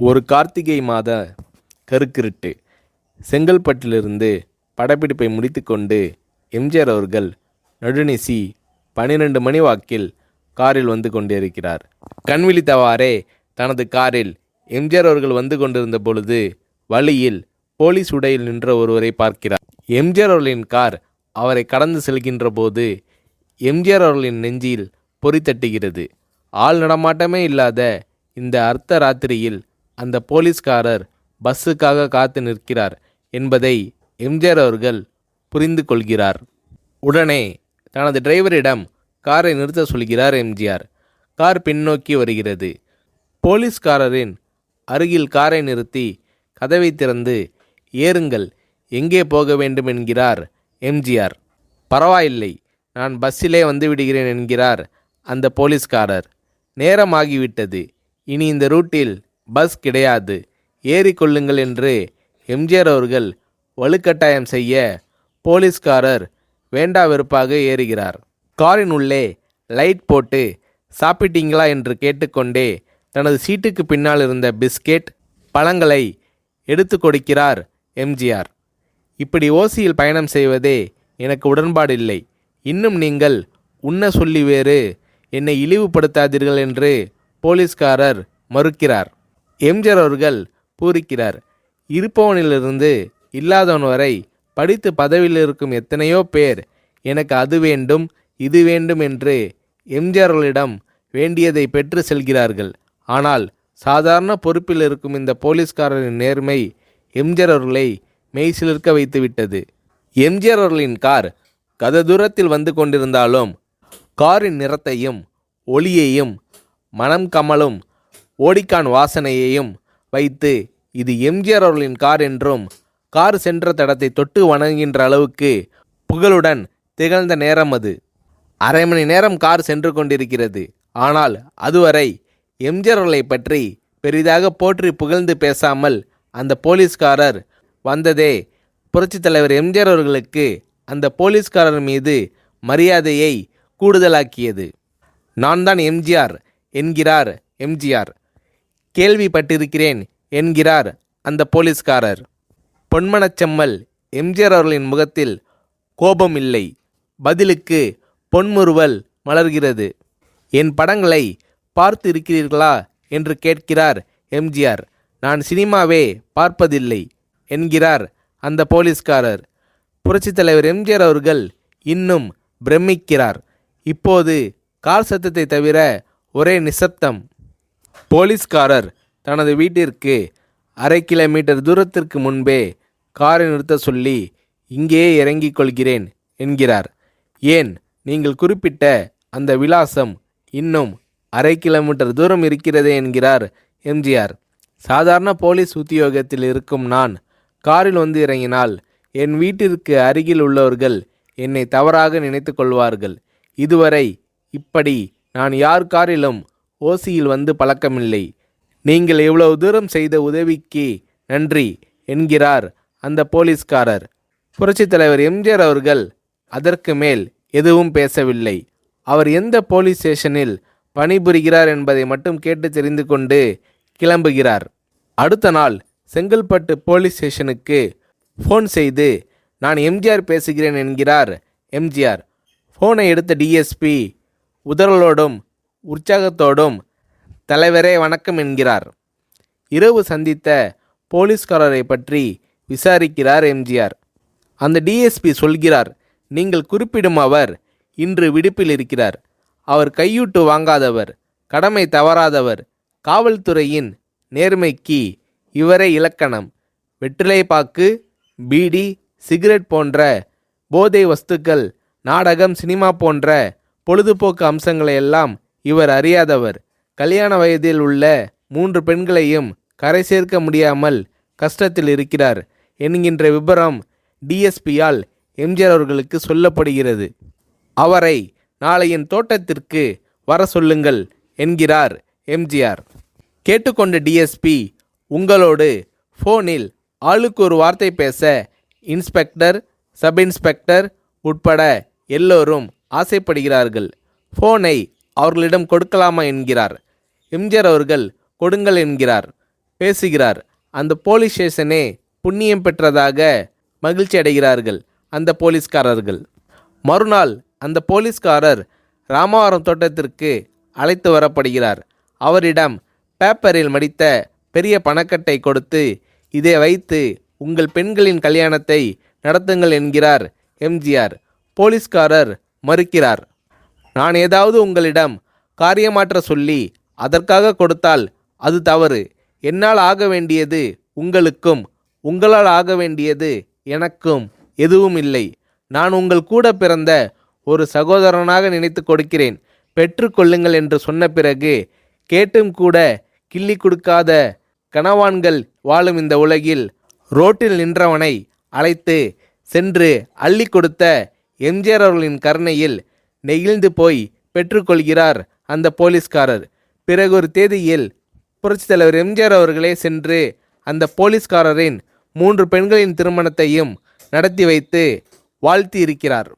ஒரு கார்த்திகை மாத கருக்கிருட்டு. செங்கல்பட்டிலிருந்து படப்பிடிப்பை முடித்துக்கொண்டு எம்ஜிஆர் அவர்கள் நடுநிசி 12 மணி வாக்கில் காரில் வந்து கொண்டிருக்கிறார். கண் விழித்தவாறே தனது காரில் எம்ஜிஆர் அவர்கள் வந்து கொண்டிருந்த பொழுது வழியில் போலீஸ் உடையில் நின்ற ஒருவரை பார்க்கிறார். எம்ஜிஆர் அவர்களின் கார் அவரை கடந்து செல்கின்ற போது எம்ஜிஆர் அவர்களின் நெஞ்சில் பொறி தட்டுகிறது. ஆள் நடமாட்டமே இல்லாத இந்த அர்த்த ராத்திரியில் அந்த போலீஸ்காரர் பஸ்ஸுக்காக காத்து நிற்கிறார் என்பதை எம்ஜிஆர் அவர்கள் புரிந்து கொள்கிறார். உடனே தனது டிரைவரிடம் காரை நிறுத்த சொல்கிறார் எம்ஜிஆர். கார் பின்னோக்கி வருகிறது. போலீஸ்காரரின் அருகில் காரை நிறுத்தி கதவை திறந்து ஏறுங்கள், எங்கே போக வேண்டும் என்கிறார் எம்ஜிஆர். பரவாயில்லை, நான் பஸ்ஸிலே வந்து விடுகிறேன் என்கிறார் அந்த போலீஸ்காரர். நேரமாகிவிட்டது, இனி இந்த ரூட்டில் பஸ் கிடையாது, ஏறிக்கொள்ளுங்கள் என்று எம்ஜிஆர் அவர்கள் வலுக்கட்டாயம் செய்ய போலீஸ்காரர் வேண்டா வெறுப்பாக ஏறுகிறார். காரின் உள்ளே லைட் போட்டு சாப்பிட்டீங்களா என்று கேட்டுக்கொண்டே தனது சீட்டுக்கு பின்னால் இருந்த பிஸ்கெட் பழங்களை எடுத்து கொடுக்கிறார் எம்ஜிஆர். இப்படி ஓசியில் பயணம் செய்வதே எனக்கு உடன்பாடில்லை. இன்னும் நீங்கள் உண்ண சொல்லி வேறு என்னை இழிவுபடுத்தாதீர்கள் என்று போலீஸ்காரர் மறுக்கிறார். எம்ஜிஆர் அவர்கள் பூரிக்கிறார். இருப்பவனிலிருந்து இல்லாதவன் வரை படித்து பதவியில் இருக்கும் எத்தனையோ பேர் எனக்கு அது வேண்டும் இது வேண்டும் என்று எம்ஜிஆர் அவர்களிடம் வேண்டியதை பெற்று செல்கிறார்கள். ஆனால் சாதாரண பொறுப்பில் இருக்கும் இந்த போலீஸ்காரரின் நேர்மை எம்ஜிஆர் அவர்களை மெய்சிலிர்க்க வைத்துவிட்டது. எம்ஜிஆர் அவர்களின் கார் கத தூரத்தில் வந்து கொண்டிருந்தாலும் காரின் நிறத்தையும் ஒளியையும் மனம் கமலும் ஓடிக்கான் வாசனையையும் வைத்து இது எம்ஜிஆர் அவர்களின் கார் என்றும் கார் சென்ற தடத்தை தொட்டு வணங்குகின்ற அளவுக்கு புகழுடன் திகழ்ந்த நேரம் அது. அரை மணி நேரம் கார் சென்று கொண்டிருக்கிறது. ஆனால் அதுவரை எம்ஜிஆர் அவர்களை பற்றி பெரிதாக போற்றி புகழ்ந்து பேசாமல் அந்த போலீஸ்காரர் வந்ததே புரட்சித் தலைவர் எம்ஜிஆர் அவர்களுக்கு அந்த போலீஸ்காரர் மீது மரியாதையை கூடுதலாக்கியது. நான் தான் எம்ஜிஆர் என்கிறார் எம்ஜிஆர். கேள்விப்பட்டிருக்கிறேன் என்கிறார் அந்த போலீஸ்காரர். பொன்மனச்செம்மல் எம்ஜிஆர் அவர்களின் முகத்தில் கோபம் இல்லை, பதிலுக்கு பொன்முறுவல் மலர்கிறது. என் படங்களை பார்த்து இருக்கிறீர்களா என்று கேட்கிறார் எம்ஜிஆர். நான் சினிமாவே பார்ப்பதில்லை என்கிறார் அந்த போலீஸ்காரர். புரட்சித் தலைவர் எம்ஜிஆர் அவர்கள் இன்னும் பிரமிக்கிறார். இப்போது கார் சத்தத்தை தவிர ஒரே நிசப்தம். போலீஸ்காரர் தனது வீட்டிற்கு 1/2 கிலோமீட்டர் தூரத்திற்கு முன்பே காரை நிறுத்த சொல்லி இங்கேயே இறங்கிக் கொள்கிறேன் என்கிறார். ஏன், நீங்கள் குறிப்பிட்ட அந்த விலாசம் இன்னும் 1/2 கிலோமீட்டர் தூரம் இருக்கிறதே என்கிறார் எம்ஜிஆர். சாதாரண போலீஸ் உத்தியோகத்தில் இருக்கும் நான் காரில் வந்து இறங்கினால் என் வீட்டிற்கு அருகில் உள்ளவர்கள் என்னை தவறாக நினைத்து கொள்வார்கள். இதுவரை இப்படி நான் யார் காரிலும் ஓசியில் வந்து பழக்கமில்லை. நீங்கள் இவ்வளவு தூரம் செய்த உதவிக்கு நன்றி என்கிறார் அந்த போலீஸ்காரர். புரட்சித் தலைவர் எம்ஜிஆர் அவர்கள் அதற்கு மேல் எதுவும் பேசவில்லை. அவர் எந்த போலீஸ் ஸ்டேஷனில் பணிபுரிகிறார் என்பதை மட்டும் கேட்டு தெரிந்து கொண்டு கிளம்புகிறார். அடுத்த நாள் செங்கல்பட்டு போலீஸ் ஸ்டேஷனுக்கு ஃபோன் செய்து நான் எம்ஜிஆர் பேசுகிறேன் என்கிறார் எம்ஜிஆர். ஃபோனை எடுத்த டிஎஸ்பி உதறலோடும் உற்சாகத்தோடும் தலைவரே வணக்கம் என்கிறார். இரவு சந்தித்த போலீஸ்காரரை பற்றி விசாரிக்கிறார் எம்ஜிஆர். அந்த டிஎஸ்பி சொல்கிறார், நீங்கள் குறிப்பிடும் அவர் இன்று விடுப்பில் இருக்கிறார். அவர் கையூட்டு வாங்காதவர், கடமை தவறாதவர், காவல்துறையின் நேர்மைக்கு இவரே இலக்கணம். வெற்றிலை பாக்கு, பீடி, சிகரெட் போன்ற போதை வஸ்துக்கள், நாடகம், சினிமா போன்ற பொழுதுபோக்கு அம்சங்களையெல்லாம் இவர் அறியாதவர். கல்யாண வயதில் உள்ள 3 பெண்களையும் கரை சேர்க்க முடியாமல் கஷ்டத்தில் இருக்கிறார் என்கின்ற விபரம் டிஎஸ்பியால் எம்ஜிஆர் அவர்களுக்கு சொல்லப்படுகிறது. அவரை நாளை என் தோட்டத்திற்கு வர சொல்லுங்கள் என்கிறார் எம்ஜிஆர். கேட்டுக்கொண்ட டிஎஸ்பி உங்களோடு ஃபோனில் ஆளுக்கு ஒரு வார்த்தை பேச இன்ஸ்பெக்டர், சப் இன்ஸ்பெக்டர் உட்பட எல்லோரும் ஆசைப்படுகிறார்கள். ஃபோனை அவர்களிடம் கொடுக்கலாமா என்கிறார். எம்ஜிஆர் அவர்கள் கொடுங்கள் என்கிறார். பேசுகிறார். அந்த போலீஸ் ஸ்டேஷனே புண்ணியம் பெற்றதாக மகிழ்ச்சி அடைகிறார்கள் அந்த போலீஸ்காரர்கள். மறுநாள் அந்த போலீஸ்காரர் ராமவரம் தோட்டத்திற்கு அழைத்து வரப்படுகிறார். அவரிடம் பேப்பரில் மடித்த பெரிய பணக்கட்டை கொடுத்து, இதை வைத்து உங்கள் பெண்களின் கல்யாணத்தை நடத்துங்கள் என்கிறார் எம்ஜிஆர். போலீஸ்காரர் மறுக்கிறார். நான் ஏதாவது உங்களிடம் காரியமாற்ற சொல்லி அதற்காக கொடுத்தால் அது தவறு. என்னால் ஆக வேண்டியது உங்களுக்கும், உங்களால் ஆக வேண்டியது எனக்கும் எதுவும் இல்லை. நான் உங்கள் கூட பிறந்த ஒரு சகோதரனாக நினைத்து கொடுக்கிறேன், பெற்றுக்கொள்ளுங்கள் என்று சொன்ன பிறகு கேட்டும் கூட கிள்ளி கொடுக்காத கனவான்கள் வாழும் இந்த உலகில் ரோட்டில் நின்றவனை அழைத்து சென்று அள்ளி கொடுத்த எம்ஜிஆர் அவர்களின் கருணையில் நெகிழ்ந்து போய் பெற்றுக்கொள்கிறார் அந்த போலீஸ்காரர். பிறகு ஒரு தேதியில் புரட்சித் தலைவர் எம்ஜிஆர் அவர்களே சென்று அந்த போலீஸ்காரரின் 3 பெண்களின் திருமணத்தையும் நடத்தி வைத்து வாழ்த்தி இருக்கிறார்.